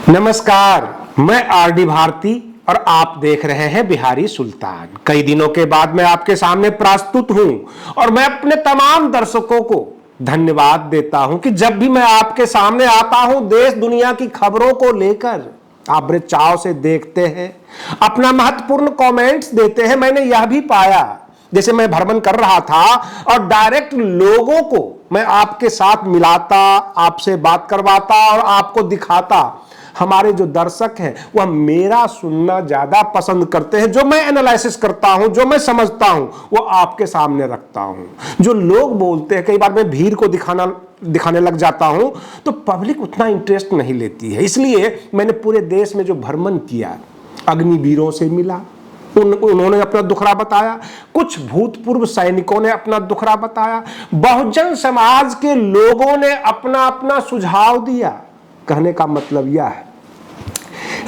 नमस्कार, मैं आरडी भारती और आप देख रहे हैं बिहारी सुल्तान। कई दिनों के बाद मैं आपके सामने प्रस्तुत हूं और मैं अपने तमाम दर्शकों को धन्यवाद देता हूं कि जब भी मैं आपके सामने आता हूं देश दुनिया की खबरों को लेकर आप बड़े चाव से देखते हैं, अपना महत्वपूर्ण कमेंट्स देते हैं। मैंने यह भी पाया, जैसे मैं भ्रमण कर रहा था और डायरेक्ट लोगों को मैं आपके साथ मिलाता, आपसे बात करवाता और आपको दिखाता, हमारे जो दर्शक हैं वह मेरा सुनना ज्यादा पसंद करते हैं। जो मैं एनालिसिस करता हूं, जो मैं समझता हूं, वो आपके सामने रखता हूं। जो लोग बोलते हैं, कई बार मैं भीड़ को दिखाने लग जाता हूं तो पब्लिक उतना इंटरेस्ट नहीं लेती है। इसलिए मैंने पूरे देश में जो भ्रमण किया, अग्निवीरों से मिला, उन्होंने अपना दुखड़ा बताया, कुछ भूतपूर्व सैनिकों ने अपना दुखड़ा बताया, बहुजन समाज के लोगों ने अपना अपना सुझाव दिया। कहने का मतलब यह है,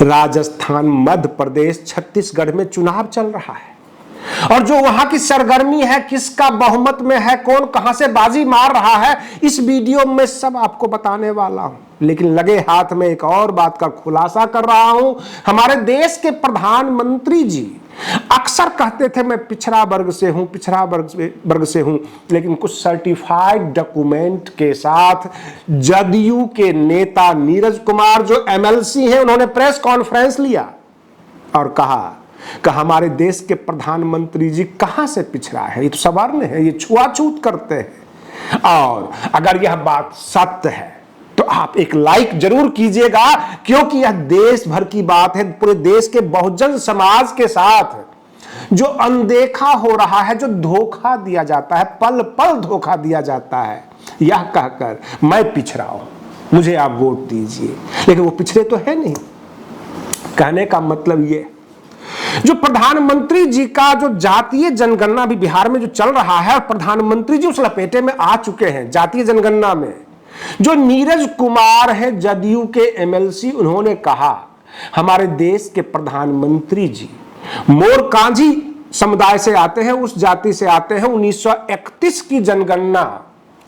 राजस्थान, मध्य प्रदेश, छत्तीसगढ़ में चुनाव चल रहा है और जो वहां की सरगर्मी है, किसका बहुमत में है, कौन कहां से बाजी मार रहा है, इस वीडियो में सब आपको बताने वाला हूं। लेकिन लगे हाथ में एक और बात का खुलासा कर रहा हूं। हमारे देश के प्रधानमंत्री जी अक्सर कहते थे मैं पिछड़ा वर्ग से हूं, पिछड़ा वर्ग से हूं, लेकिन कुछ सर्टिफाइड डॉक्यूमेंट के साथ जदयू के नेता नीरज कुमार जो एमएलसी हैं, उन्होंने प्रेस कॉन्फ्रेंस लिया और कहा कि हमारे देश के प्रधानमंत्री जी कहां से पिछड़ा है, ये तो सवर्ण है, ये छुआछूत करते हैं। और अगर यह बात सत्य है तो आप एक लाइक जरूर कीजिएगा, क्योंकि यह देश भर की बात है। पूरे देश के बहुजन समाज के साथ जो अनदेखा हो रहा है, जो धोखा दिया जाता है, पल पल धोखा दिया जाता है, यह कहकर मैं पिछड़ा हूं, मुझे आप वोट दीजिए, लेकिन वो पिछड़े तो है नहीं। कहने का मतलब ये, जो प्रधानमंत्री जी का जो जातीय जनगणना भी बिहार में जो चल रहा है और प्रधानमंत्री जी उस लपेटे में आ चुके हैं जातीय जनगणना में। जो नीरज कुमार है जदयू के एमएलसी, उन्होंने कहा हमारे देश के प्रधानमंत्री जी मोरकांझी समुदाय से आते हैं, उस जाति से आते हैं। 1931 की जनगणना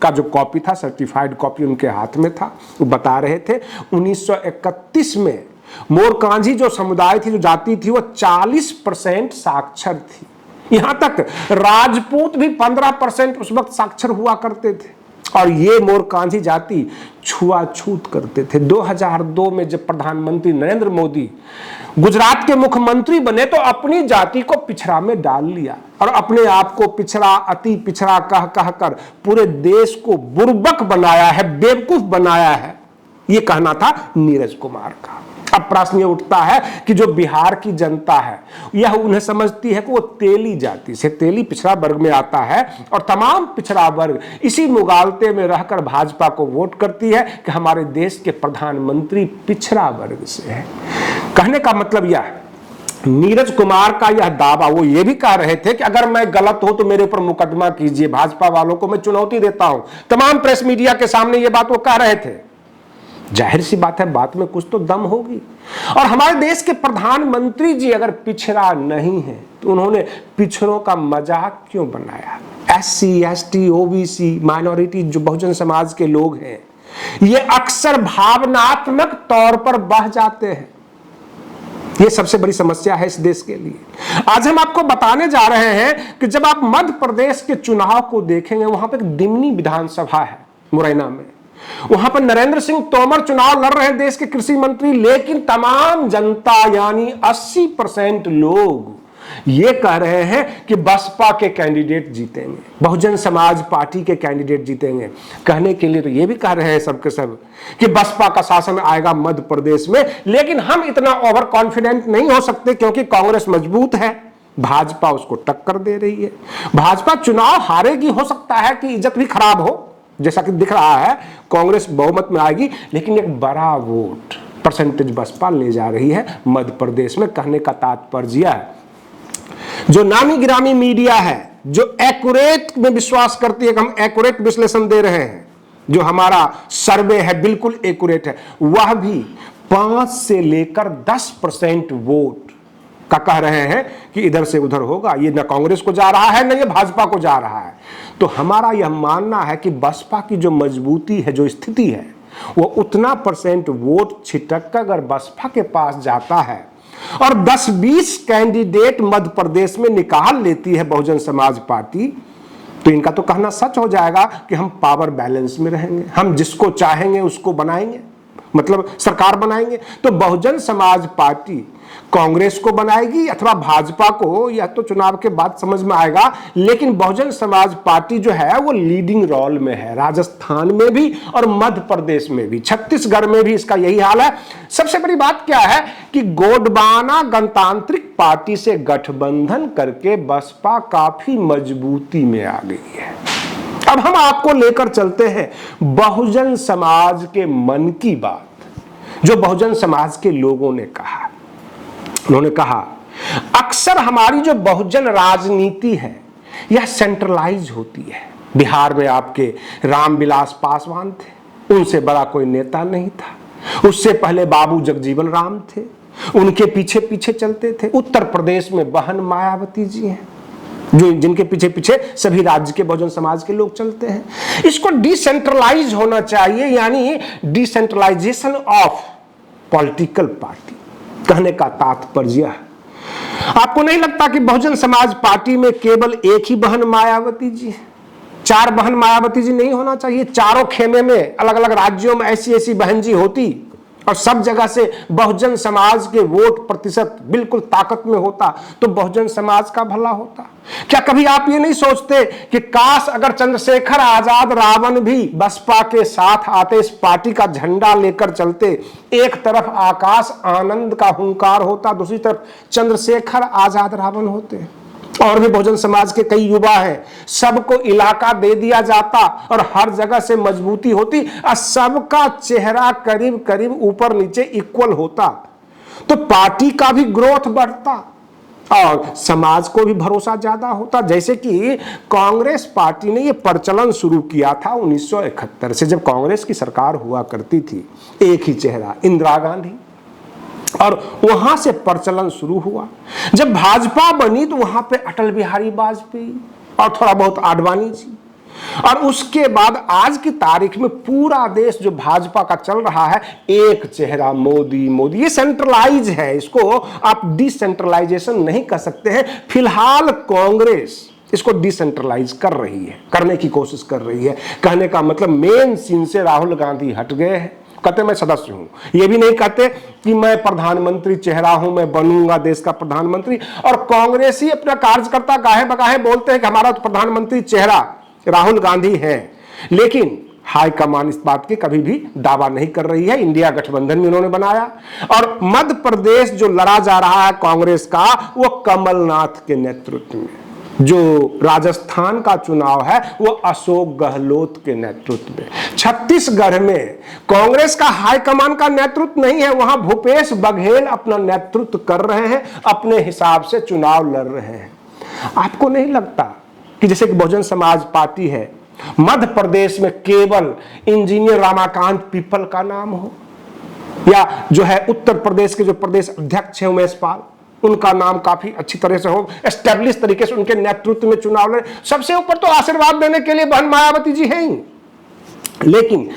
का जो कॉपी था, सर्टिफाइड कॉपी उनके हाथ में था, वो बता रहे थे 1931 में मोरकांझी जो समुदाय थी, जो जाति थी, वो 40% साक्षर थी। यहां तक राजपूत भी 15% उस वक्त साक्षर हुआ करते थे और ये मोरकांझी जाति छुआछूत करते थे। 2002 में जब प्रधानमंत्री नरेंद्र मोदी गुजरात के मुख्यमंत्री बने तो अपनी जाति को पिछड़ा में डाल लिया और अपने आप को पिछड़ा, अति पिछड़ा कह कह कर पूरे देश को बुर्बक बनाया है, बेवकूफ बनाया है। ये कहना था नीरज कुमार का। अब प्रश्न ये उठता है कि जो बिहार की जनता है, यह उन्हें समझती है कि वो तेली जाति से, तेली पिछड़ा वर्ग में आता है और तमाम पिछड़ा वर्ग इसी मुगालते में रहकर भाजपा को वोट करती है कि हमारे देश के प्रधानमंत्री पिछड़ा वर्ग से है। कहने का मतलब यह है, नीरज कुमार का यह दावा, वो ये भी कह रहे थे कि अगर मैं गलत हूं तो मेरे ऊपर मुकदमा कीजिए, भाजपा वालों को मैं चुनौती देता हूं। तमाम प्रेस मीडिया के सामने ये बात वो कह रहे थे। जाहिर सी बात है, बात में कुछ तो दम होगी। और हमारे देश के प्रधानमंत्री जी अगर पिछड़ा नहीं है तो उन्होंने पिछड़ों का मजाक क्यों बनाया? एससी, एसटी, ओबीसी, माइनॉरिटी, जो बहुजन समाज के लोग हैं, ये अक्सर भावनात्मक तौर पर बह जाते हैं। ये सबसे बड़ी समस्या है इस देश के लिए। आज हम आपको बताने जा रहे हैं कि जब आप मध्य प्रदेश के चुनाव को देखेंगे, वहां पर एक दिमनी विधानसभा है मुरैना में, वहां पर नरेंद्र सिंह तोमर चुनाव लड़ रहे हैं, देश के कृषि मंत्री, लेकिन तमाम जनता यानी 80% लोग ये कह रहे हैं कि बसपा के कैंडिडेट जीतेंगे, बहुजन समाज पार्टी के कैंडिडेट जीतेंगे। कहने के लिए तो ये भी कह रहे हैं सब के सब कि बसपा का शासन आएगा मध्य प्रदेश में, लेकिन हम इतना ओवर कॉन्फिडेंट नहीं हो सकते क्योंकि कांग्रेस मजबूत है, भाजपा उसको टक्कर दे रही है। भाजपा चुनाव हारेगी, हो सकता है कि इज्जत भी खराब हो, जैसा कि दिख रहा है कांग्रेस बहुमत में आएगी, लेकिन एक बड़ा वोट परसेंटेज बसपा ले जा रही है मध्य प्रदेश में। कहने का तात्पर्य है, जो नामी गिरामी मीडिया है, जो एक्यूरेट में विश्वास करती है कि हम एक्यूरेट विश्लेषण दे रहे हैं, जो हमारा सर्वे है बिल्कुल एक्यूरेट है, वह भी 5 से लेकर 10% वोट का कह रहे हैं कि इधर से उधर होगा। ये न कांग्रेस को जा रहा है, न ये भाजपा को जा रहा है। तो हमारा यह मानना है कि बसपा की जो मजबूती है, जो स्थिति है, वो उतना % वोट छिटक कर अगर बसपा के पास जाता है और 10-20 कैंडिडेट मध्य प्रदेश में निकाल लेती है बहुजन समाज पार्टी, तो इनका तो कहना सच हो जाएगा कि हम पावर बैलेंस में रहेंगे, हम जिसको चाहेंगे उसको बनाएंगे, मतलब सरकार बनाएंगे। तो बहुजन समाज पार्टी कांग्रेस को बनाएगी अथवा भाजपा को, यह तो चुनाव के बाद समझ में आएगा, लेकिन बहुजन समाज पार्टी जो है वो लीडिंग रोल में है, राजस्थान में भी और मध्य प्रदेश में भी, छत्तीसगढ़ में भी इसका यही हाल है। सबसे बड़ी बात क्या है कि गोंडवाना गणतांत्रिक पार्टी से गठबंधन करके बसपा काफी मजबूती में आ गई है। अब हम आपको लेकर चलते हैं बहुजन समाज के मन की बात, जो बहुजन समाज के लोगों ने कहा। उन्होंने कहा, अक्सर हमारी जो बहुजन राजनीति है यह सेंट्रलाइज होती है। बिहार में आपके रामविलास पासवान थे, उनसे बड़ा कोई नेता नहीं था। उससे पहले बाबू जगजीवन राम थे, उनके पीछे पीछे चलते थे। उत्तर प्रदेश में बहन मायावती जी हैं, जो जिनके पीछे पीछे सभी राज्य के बहुजन समाज के लोग चलते हैं। इसको डिसेंट्रलाइज होना चाहिए, यानी डिसेंट्रलाइजेशन ऑफ पॉलिटिकल पार्टी। कहने का तात्पर्य है, आपको नहीं लगता कि बहुजन समाज पार्टी में केवल एक ही बहन मायावती जी है? 4 बहन मायावती जी नहीं होना चाहिए? चारों खेमे में अलग अलग राज्यों में ऐसी ऐसी बहन जी होती और सब जगह से बहुजन समाज के वोट प्रतिशत बिल्कुल ताकत में होता तो बहुजन समाज का भला होता। क्या कभी आप ये नहीं सोचते कि काश अगर चंद्रशेखर आजाद रावण भी बसपा के साथ आते, इस पार्टी का झंडा लेकर चलते, एक तरफ आकाश आनंद का हुंकार होता, दूसरी तरफ चंद्रशेखर आजाद रावण होते, और भी बहुजन समाज के कई युवा हैं, सबको इलाका दे दिया जाता और हर जगह से मजबूती होती और सबका चेहरा करीब करीब ऊपर नीचे इक्वल होता, तो पार्टी का भी ग्रोथ बढ़ता और समाज को भी भरोसा ज्यादा होता। जैसे कि कांग्रेस पार्टी ने यह प्रचलन शुरू किया था 1971 से, जब कांग्रेस की सरकार हुआ करती थी, एक ही चेहरा इंदिरा गांधी, और वहां से प्रचलन शुरू हुआ। जब भाजपा बनी तो वहां पे अटल बिहारी वाजपेयी और थोड़ा बहुत आडवाणी जी, और उसके बाद आज की तारीख में पूरा देश जो भाजपा का चल रहा है, एक चेहरा मोदी मोदी। ये सेंट्रलाइज है, इसको आप डिसेंट्रलाइजेशन नहीं कर सकते हैं। फिलहाल कांग्रेस इसको डिसेंट्रलाइज कर रही है, करने की कोशिश कर रही है। कहने का मतलब मेन सीन से राहुल गांधी हट गए हैं, कहते मैं सदस्य हूं, ये भी नहीं कहते कि मैं प्रधानमंत्री चेहरा हूं, मैं बनूंगा देश का प्रधानमंत्री। और कांग्रेस ही अपना कार्यकर्ता गाहे बगाहे बोलते हैं कि हमारा तो प्रधानमंत्री चेहरा राहुल गांधी है, लेकिन हाईकमान इस बात की कभी भी दावा नहीं कर रही है। इंडिया गठबंधन भी उन्होंने बनाया और मध्य प्रदेश जो लड़ा जा रहा है कांग्रेस का, वो कमलनाथ के नेतृत्व में। जो राजस्थान का चुनाव है वो अशोक गहलोत के नेतृत्व में। छत्तीसगढ़ में कांग्रेस का हाईकमान का नेतृत्व नहीं है, वहां भूपेश बघेल अपना नेतृत्व कर रहे हैं, अपने हिसाब से चुनाव लड़ रहे हैं। आपको नहीं लगता कि जैसे कि बहुजन समाज पार्टी है, मध्य प्रदेश में केवल इंजीनियर रमाकांत पीपल का नाम हो, या जो है उत्तर प्रदेश के जो प्रदेश अध्यक्ष है उमेश पाल, उनका नाम काफी अच्छी तरह से हो, एस्टेब्लिश तरीके से उनके नेतृत्व में चुनाव लड़े। सबसे ऊपर तो आशीर्वाद देने के लिए बहन मायावती जी हैं ही, लेकिन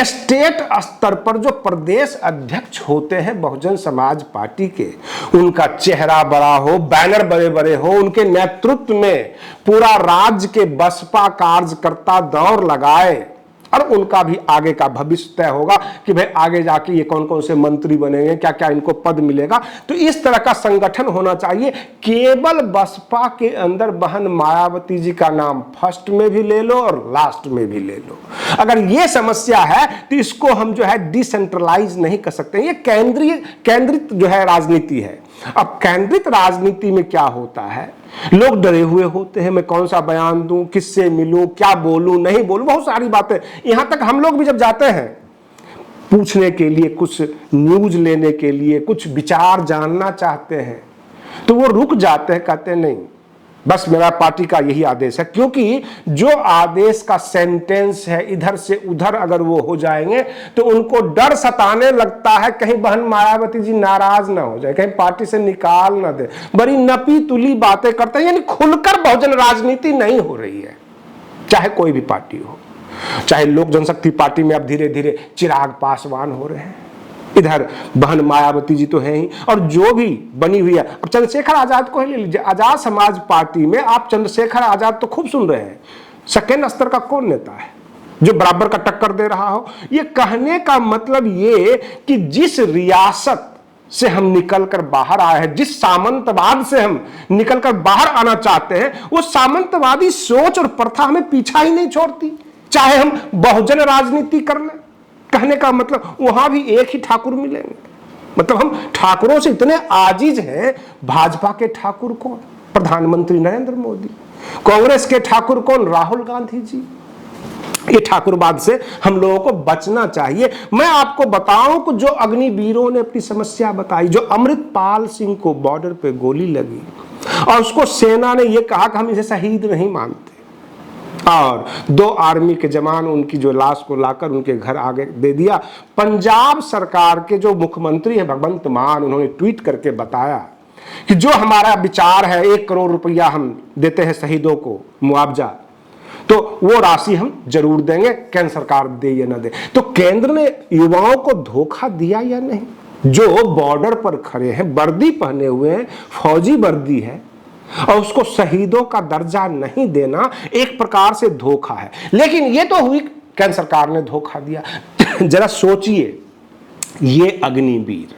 स्टेट स्तर पर जो प्रदेश अध्यक्ष होते हैं बहुजन समाज पार्टी के, उनका चेहरा बड़ा हो, बैनर बड़े बड़े हो, उनके नेतृत्व में पूरा राज्य के बसपा कार्यकर्ता दौड़ लगाए और उनका भी आगे का भविष्य तय होगा कि भाई आगे जाके ये कौन कौन से मंत्री बनेंगे, क्या क्या इनको पद मिलेगा। तो इस तरह का संगठन होना चाहिए। केवल बसपा के अंदर बहन मायावती जी का नाम फर्स्ट में भी ले लो और लास्ट में भी ले लो। अगर ये समस्या है तो इसको हम जो है डिसेंट्रलाइज नहीं कर सकते। ये केंद्रित जो है राजनीति है। अब केंद्रित राजनीति में क्या होता है, लोग डरे हुए होते हैं, मैं कौन सा बयान दूं, किससे मिलूं, क्या बोलूं, नहीं बोलूं, बहुत सारी बातें। यहां तक हम लोग भी जब जाते हैं पूछने के लिए, कुछ न्यूज लेने के लिए, कुछ विचार जानना चाहते हैं, तो वो रुक जाते हैं, कहते हैं नहीं, बस मेरा पार्टी का यही आदेश है। क्योंकि जो आदेश का सेंटेंस है इधर से उधर अगर वो हो जाएंगे तो उनको डर सताने लगता है, कहीं बहन मायावती जी नाराज ना हो जाए, कहीं पार्टी से निकाल ना दे। बड़ी नपी तुली बातें करते हैं, यानी खुलकर बहुजन राजनीति नहीं हो रही है, चाहे कोई भी पार्टी हो। चाहे लोक जनशक्ति पार्टी में अब धीरे धीरे चिराग पासवान हो रहे हैं, इधर बहन मायावती जी तो है ही, और जो भी बनी हुई है, अब चंद्रशेखर आजाद को ही ले लीजिए। आजाद समाज पार्टी में आप चंद्रशेखर आजाद तो खूब सुन रहे हैं, सेकेंड स्तर का कौन नेता है जो बराबर का टक्कर दे रहा हो? ये कहने का मतलब ये कि जिस रियासत से हम निकलकर बाहर आए हैं, जिस सामंतवाद से हम निकलकर बाहर आना चाहते हैं, वो सामंतवादी सोच और प्रथा हमें पीछा ही नहीं छोड़ती, चाहे हम बहुजन राजनीति कर लें। कहने का मतलब वहां भी एक ही ठाकुर मिलेंगे। मतलब हम ठाकुरों से इतने आजिज हैं। भाजपा के ठाकुर कौन? प्रधानमंत्री नरेंद्र मोदी। कांग्रेस के ठाकुर कौन? राहुल गांधी जी। ये ठाकुरवाद से हम लोगों को बचना चाहिए। मैं आपको बताऊं कि जो अग्निवीरों ने अपनी समस्या बताई, जो अमृतपाल सिंह को बॉर्डर पे गोली लगी और उसको सेना ने यह कहा कि हम इसे शहीद नहीं मानते, और 2 आर्मी के जवान उनकी जो लाश को लाकर उनके घर आगे दे दिया। पंजाब सरकार के जो मुख्यमंत्री है भगवंत मान, उन्होंने ट्वीट करके बताया कि जो हमारा विचार है 1 करोड़ रुपया हम देते हैं शहीदों को मुआवजा, तो वो राशि हम जरूर देंगे, केंद्र सरकार दे या ना दे। तो केंद्र ने युवाओं को धोखा दिया या नहीं? जो बॉर्डर पर खड़े हैं, वर्दी पहने हुए हैं, फौजी वर्दी है, और उसको शहीदों का दर्जा नहीं देना एक प्रकार से धोखा है। लेकिन ये तो हुई केंद्र सरकार ने धोखा दिया। जरा सोचिए, ये अग्निवीर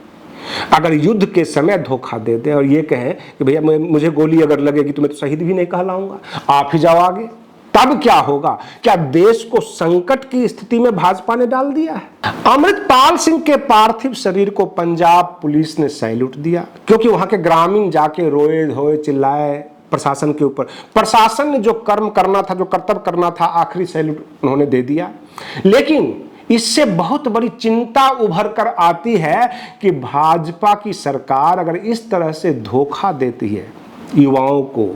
अगर युद्ध के समय धोखा दे दे और ये कहें कि भैया मुझे गोली अगर लगेगी तो मैं तो शहीद भी नहीं कहलाऊंगा, आप ही जाओ आगे, तब क्या होगा? क्या देश को संकट की स्थिति में भाजपा ने डाल दिया है? अमृतपाल सिंह के पार्थिव शरीर को पंजाब पुलिस ने सैल्यूट दिया, क्योंकि वहां के ग्रामीण जाके रोए धोए चिल्लाए प्रशासन के ऊपर। प्रशासन ने जो कर्म करना था, जो कर्तव्य करना था, आखिरी सैल्यूट उन्होंने दे दिया। लेकिन इससे बहुत बड़ी चिंता उभर कर आती है कि भाजपा की सरकार अगर इस तरह से धोखा देती है युवाओं को,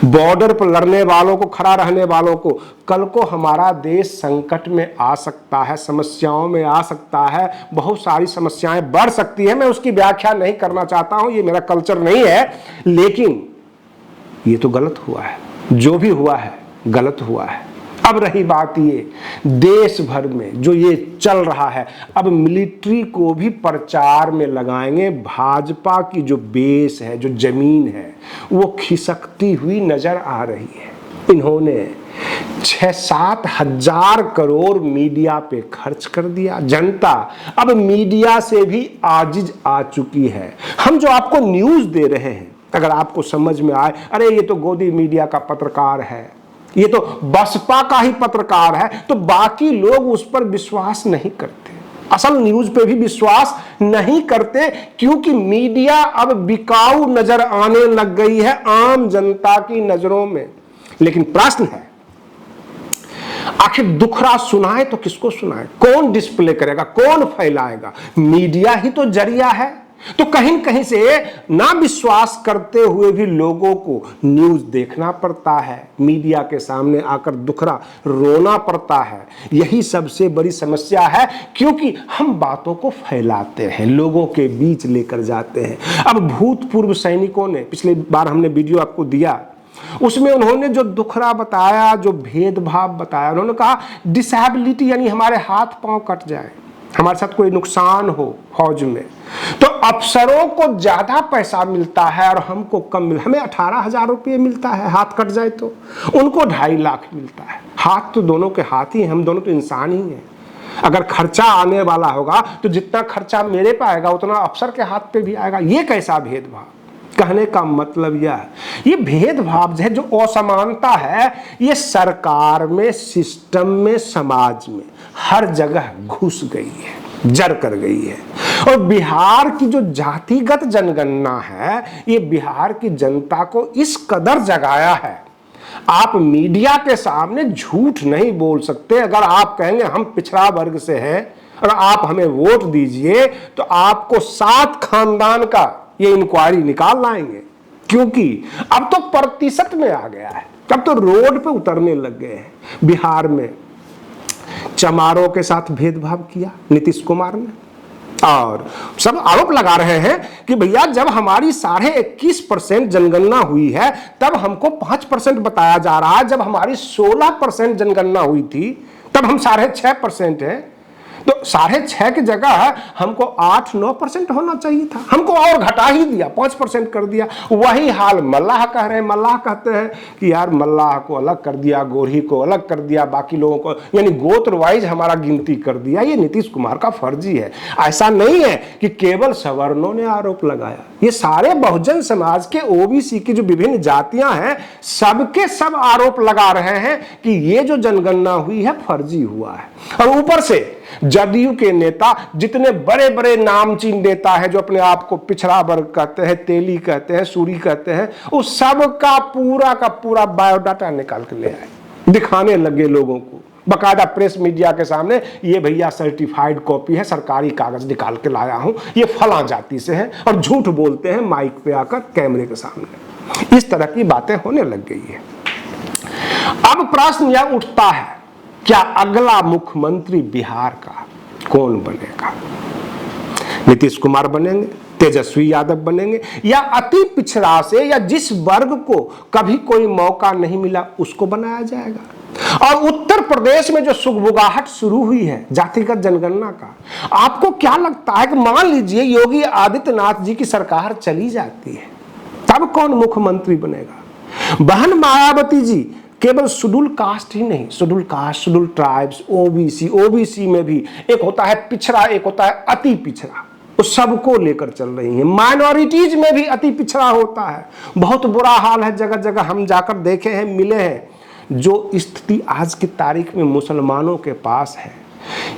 बॉर्डर पर लड़ने वालों को, खड़ा रहने वालों को, कल को हमारा देश संकट में आ सकता है, समस्याओं में आ सकता है, बहुत सारी समस्याएं बढ़ सकती है। मैं उसकी व्याख्या नहीं करना चाहता हूं, ये मेरा कल्चर नहीं है, लेकिन ये तो गलत हुआ है। जो भी हुआ है गलत हुआ है। अब रही बात ये, देश भर में जो ये चल रहा है, अब मिलिट्री को भी प्रचार में लगाएंगे। भाजपा की जो बेस है, जो जमीन है, वो खिसकती हुई नजर आ रही है। इन्होंने 6-7 हजार करोड़ मीडिया पे खर्च कर दिया। जनता अब मीडिया से भी आजिज आ चुकी है। हम जो आपको न्यूज दे रहे हैं, अगर आपको समझ में आए, अरे ये तो गोदी मीडिया का पत्रकार है, ये तो बसपा का ही पत्रकार है, तो बाकी लोग उस पर विश्वास नहीं करते, असल न्यूज पे भी विश्वास नहीं करते, क्योंकि मीडिया अब बिकाऊ नजर आने लग गई है आम जनता की नजरों में। लेकिन प्रश्न है, आखिर दुखड़ा सुनाए तो किसको सुनाए? कौन डिस्प्ले करेगा? कौन फैलाएगा? मीडिया ही तो जरिया है। तो कहीं कहीं से ना विश्वास करते हुए भी लोगों को न्यूज देखना पड़ता है, मीडिया के सामने आकर दुखड़ा रोना पड़ता है। यही सबसे बड़ी समस्या है, क्योंकि हम बातों को फैलाते हैं, लोगों के बीच लेकर जाते हैं। अब भूतपूर्व सैनिकों ने, पिछले बार हमने वीडियो आपको दिया, उसमें उन्होंने जो दुखड़ा बताया, जो भेदभाव बताया, उन्होंने कहा डिसेबिलिटी यानी हमारे हाथ पांव कट जाए, हमारे साथ कोई नुकसान हो फौज में, तो अफसरों को ज्यादा पैसा मिलता है और हमको कम मिलता। हमें 18,000 रुपये मिलता है, हाथ कट जाए तो उनको 2.5 लाख मिलता है। हाथ तो दोनों के हाथ ही हैं, हम दोनों तो इंसान ही हैं। अगर खर्चा आने वाला होगा तो जितना खर्चा मेरे पे आएगा उतना अफसर के हाथ पे भी आएगा। ये कैसा भेदभाव? कहने का मतलब यह है, ये भेदभाव है, जो असमानता है, ये सरकार में, सिस्टम में, समाज में हर जगह घुस गई है, जड़ कर गई है। और बिहार की जो जातिगत जनगणना है, ये बिहार की जनता को इस कदर जगाया है। आप मीडिया के सामने झूठ नहीं बोल सकते। अगर आप कहेंगे हम पिछड़ा वर्ग से हैं और आप हमें वोट दीजिए, तो आपको 7 खानदान का ये इंक्वायरी निकाल लाएंगे, क्योंकि अब तो प्रतिशत में आ गया है, अब तो रोड पे उतरने लग गए हैं। बिहार में चमारों के साथ भेदभाव किया नीतीश कुमार ने, और सब आरोप लगा रहे हैं कि भैया जब हमारी 21.5% जनगणना हुई है तब हमको 5% बताया जा रहा है, जब हमारी 16% जनगणना हुई थी तब हम 6.5% हैं, तो 6.5 की जगह हमको 8-9% होना चाहिए था, हमको और घटा ही दिया, 5% कर दिया। वही हाल मल्लाह कह रहे हैं। मल्लाह कहते हैं कि यार मल्लाह को अलग कर दिया, गोरही को अलग कर दिया, बाकी लोगों को यानी गोत्र वाइज हमारा गिनती कर दिया। ये नीतीश कुमार का फर्जी है। ऐसा नहीं है कि केवल सवर्णों ने आरोप लगाया, ये सारे बहुजन समाज के ओबीसी की जो विभिन्न जातियां हैं सबके सब आरोप लगा रहे हैं कि ये जो जनगणना हुई है फर्जी हुआ है। और ऊपर से जदयू के नेता, जितने बड़े बड़े नामचीन नेता है जो अपने आप को पिछड़ा वर्ग कहते हैं, तेली कहते हैं, सूरी कहते हैं, उस सब का पूरा बायोडाटा निकाल के ले आए, दिखाने लगे लोगों को बकायदा प्रेस मीडिया के सामने। ये भैया सर्टिफाइड कॉपी है, सरकारी कागज निकाल के लाया हूं, ये फला जाति से है, और झूठ बोलते हैं माइक पे आकर कैमरे के सामने। इस तरह की बातें होने लग गई है। अब प्रश्न यह उठता है, क्या अगला मुख्यमंत्री बिहार का कौन बनेगा? नीतीश कुमार बनेंगे, तेजस्वी यादव बनेंगे, या अति पिछड़ा से या जिस वर्ग को कभी कोई मौका नहीं मिला उसको बनाया जाएगा? और उत्तर प्रदेश में जो सुगबुगाहट शुरू हुई है जातिगत जनगणना का, आपको क्या लगता है कि मान लीजिए योगी आदित्यनाथ जी की सरकार चली जाती है, तब कौन मुख्यमंत्री बनेगा? बहन मायावती जी केवल शेड्यूल कास्ट ही नहीं, schedule caste, schedule tribes, OBC में भी एक होता है पिछड़ा, एक होता है अति पिछड़ा, उस सबको लेकर चल रही हैं। माइनॉरिटीज में भी अति पिछड़ा होता है। बहुत बुरा हाल है, जगह जगह हम जाकर देखे हैं, मिले हैं। जो स्थिति आज की तारीख में मुसलमानों के पास है,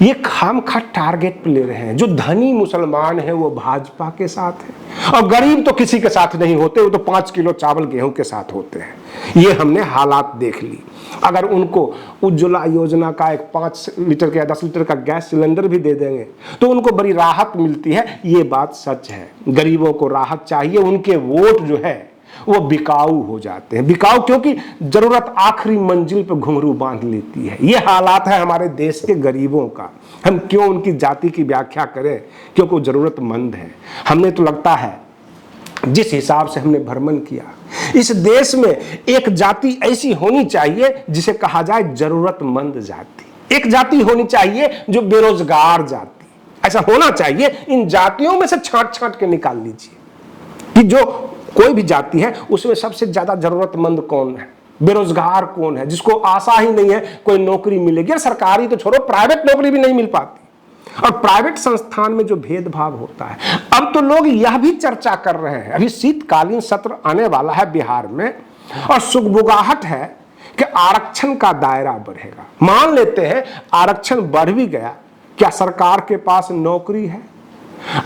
ये खामखा टारगेट पे ले रहे हैं। जो धनी मुसलमान है वो भाजपा के साथ है, और गरीब तो किसी के साथ नहीं होते, वो तो 5 किलो चावल गेहूं के साथ होते हैं। ये हमने हालात देख ली। अगर उनको उज्ज्वला योजना का एक 5 लीटर का या 10 लीटर का गैस सिलेंडर भी दे देंगे तो उनको बड़ी राहत मिलती है। ये बात सच है, गरीबों को राहत चाहिए। उनके वोट जो है वो बिकाऊ हो जाते हैं। बिकाऊ क्योंकि जरूरत आखिरी मंजिल पर घुंघरू बांध लेती है। ये हालात है हमारे देश के गरीबों का। हम क्यों उनकी जाति की व्याख्या करें? क्योंकि वो जरूरतमंद है। हमने तो लगता है जिस हिसाब से हमने भ्रमण किया, इस देश में एक जाति ऐसी होनी चाहिए जिसे कहा जाए जरूरतमंद जाति। एक जाति होनी चाहिए जो बेरोजगार जाति, ऐसा होना चाहिए। इन जातियों में से छांट छांट के निकाल लीजिए कि जो कोई भी जाति है उसमें सबसे ज्यादा जरूरतमंद कौन है, बेरोजगार कौन है, जिसको आशा ही नहीं है कोई नौकरी मिलेगी। और सरकारी तो छोड़ो, प्राइवेट नौकरी भी नहीं मिल पाती। और प्राइवेट संस्थान में जो भेदभाव होता है, अब तो लोग यह भी चर्चा कर रहे हैं, अभी शीतकालीन सत्र आने वाला है बिहार में, और सुगबुगाहट है कि आरक्षण का दायरा बढ़ेगा। मान लेते हैं आरक्षण बढ़ भी गया, क्या सरकार के पास नौकरी है?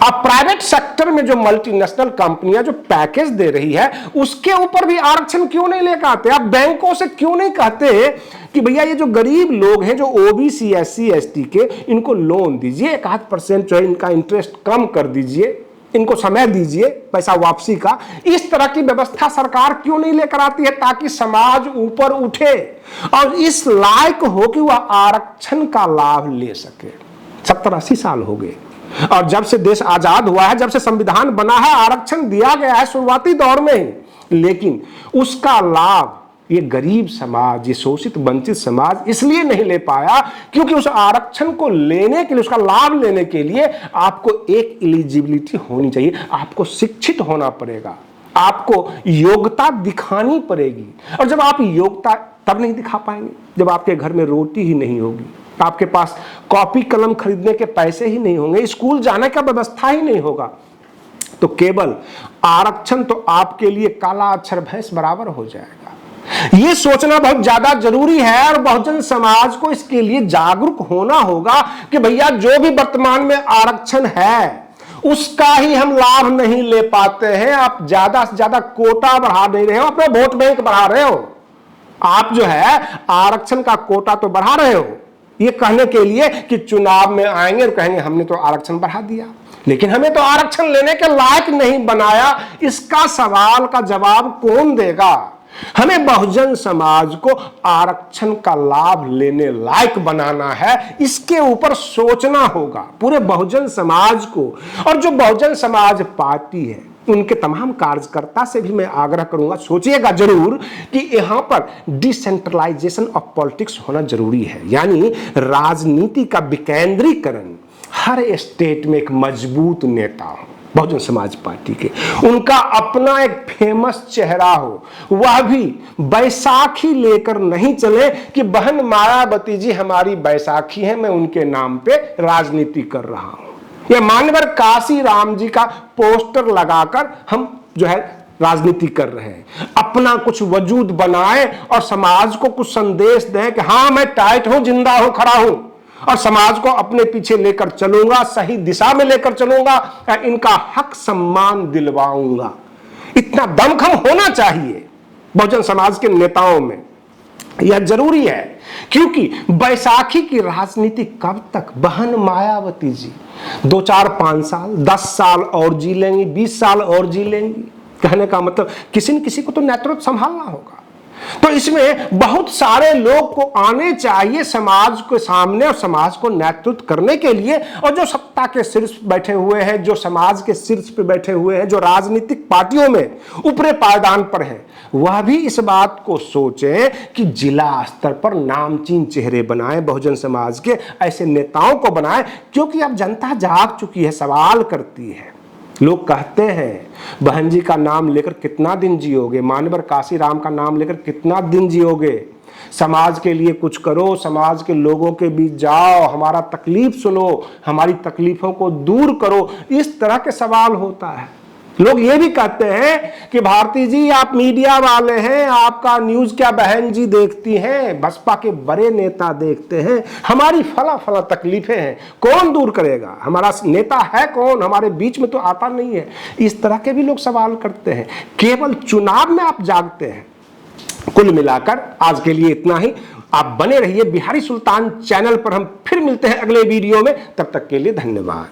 अब प्राइवेट सेक्टर में जो मल्टीनेशनल कंपनियां जो पैकेज दे रही है उसके ऊपर भी आरक्षण क्यों नहीं लेकर आते? आप बैंकों से क्यों नहीं कहते कि भैया ये जो गरीब लोग हैं, जो ओबीसी, एससी, एसटी के, इनको लोन दीजिए, 1-8% जो है इनका इंटरेस्ट कम कर दीजिए, इनको समय दीजिए पैसा वापसी का। इस तरह की व्यवस्था सरकार क्यों नहीं लेकर आती है ताकि समाज ऊपर उठे और इस लायक हो कि वह आरक्षण का लाभ ले सके। 70-80 साल हो गए और जब से देश आजाद हुआ है, जब से संविधान बना है, आरक्षण दिया गया है शुरुआती दौर में ही, लेकिन उसका लाभ ये गरीब समाज, ये शोषित वंचित समाज इसलिए नहीं ले पाया क्योंकि उस आरक्षण को लेने के लिए, उसका लाभ लेने के लिए आपको एक एलिजिबिलिटी होनी चाहिए, आपको शिक्षित होना पड़ेगा, आपको योग्यता दिखानी पड़ेगी। और जब आप योग्यता तब नहीं दिखा पाएंगे जब आपके घर में रोटी ही नहीं होगी, आपके पास कॉपी कलम खरीदने के पैसे ही नहीं होंगे, स्कूल जाने का व्यवस्था ही नहीं होगा, तो केवल आरक्षण तो आपके लिए काला अक्षर भैंस बराबर हो जाएगा। ये सोचना बहुत ज्यादा जरूरी है और बहुजन समाज को इसके लिए जागरूक होना होगा कि भैया जो भी वर्तमान में आरक्षण है उसका ही हम लाभ नहीं ले पाते हैं। आप ज्यादा से ज्यादा कोटा बढ़ा नहीं रहे हो, अपना वोट बैंक बढ़ा रहे हो। आप जो है आरक्षण का कोटा तो बढ़ा रहे हो ये कहने के लिए कि चुनाव में आएंगे और कहेंगे हमने तो आरक्षण बढ़ा दिया, लेकिन हमें तो आरक्षण लेने के लायक नहीं बनाया। इसका सवाल का जवाब कौन देगा? हमें बहुजन समाज को आरक्षण का लाभ लेने लायक बनाना है, इसके ऊपर सोचना होगा पूरे बहुजन समाज को। और जो बहुजन समाज पार्टी है उनके तमाम कार्यकर्ता से भी मैं आग्रह करूंगा, सोचिएगा जरूर कि यहां पर डिसेंट्रलाइजेशन ऑफ पॉलिटिक्स होना जरूरी है, यानी राजनीति का विकेंद्रीकरण। हर स्टेट में एक मजबूत नेता हो, बहुजन समाज पार्टी के, उनका अपना एक फेमस चेहरा हो, वह भी बैसाखी लेकर नहीं चले कि बहन मायावती जी हमारी बैसाखी है, मैं उनके नाम पे राजनीति कर रहा हूं, या मानवर काशी राम जी का पोस्टर लगाकर हम जो है राजनीति कर रहे हैं। अपना कुछ वजूद बनाए और समाज को कुछ संदेश दें कि हाँ मैं टाइट हूं, जिंदा हूं, खड़ा हूं और समाज को अपने पीछे लेकर चलूंगा, सही दिशा में लेकर चलूंगा, इनका हक सम्मान दिलवाऊंगा। इतना दमखम होना चाहिए बहुजन समाज के नेताओं में, यह जरूरी है। क्योंकि बैसाखी की राजनीति कब तक? बहन मायावती जी 2 4 5 साल 10 साल और जी लेंगी, 20 साल और जी लेंगी। कहने का मतलब किसी न किसी को तो नेतृत्व संभालना होगा। तो इसमें बहुत सारे लोग को आने चाहिए समाज के सामने और समाज को नेतृत्व करने के लिए। और जो सत्ता के शीर्ष बैठे हुए हैं, जो समाज के शीर्ष पे बैठे हुए हैं, जो राजनीतिक पार्टियों में ऊपरे पायदान पर हैं, वह भी इस बात को सोचें कि जिला स्तर पर नामचीन चेहरे बनाए, बहुजन समाज के ऐसे नेताओं को बनाए। क्योंकि अब जनता जाग चुकी है, सवाल करती है। लोग कहते हैं बहन जी का नाम लेकर कितना दिन जियोगे, मानवर काशी राम का नाम लेकर कितना दिन जियोगे, समाज के लिए कुछ करो, समाज के लोगों के बीच जाओ, हमारा तकलीफ सुनो, हमारी तकलीफों को दूर करो, इस तरह के सवाल होता है। लोग ये भी कहते हैं कि भारती जी आप मीडिया वाले हैं, आपका न्यूज क्या बहन जी देखती हैं, बसपा के बड़े नेता देखते हैं, हमारी फला फला तकलीफें हैं, कौन दूर करेगा, हमारा नेता है कौन, हमारे बीच में तो आता नहीं है। इस तरह के भी लोग सवाल करते हैं। केवल चुनाव में आप जागते हैं। कुल मिलाकर आज के लिए इतना ही। आप बने रहिए बिहारी सुल्तान चैनल पर। हम फिर मिलते हैं अगले वीडियो में, तब तक के लिए धन्यवाद।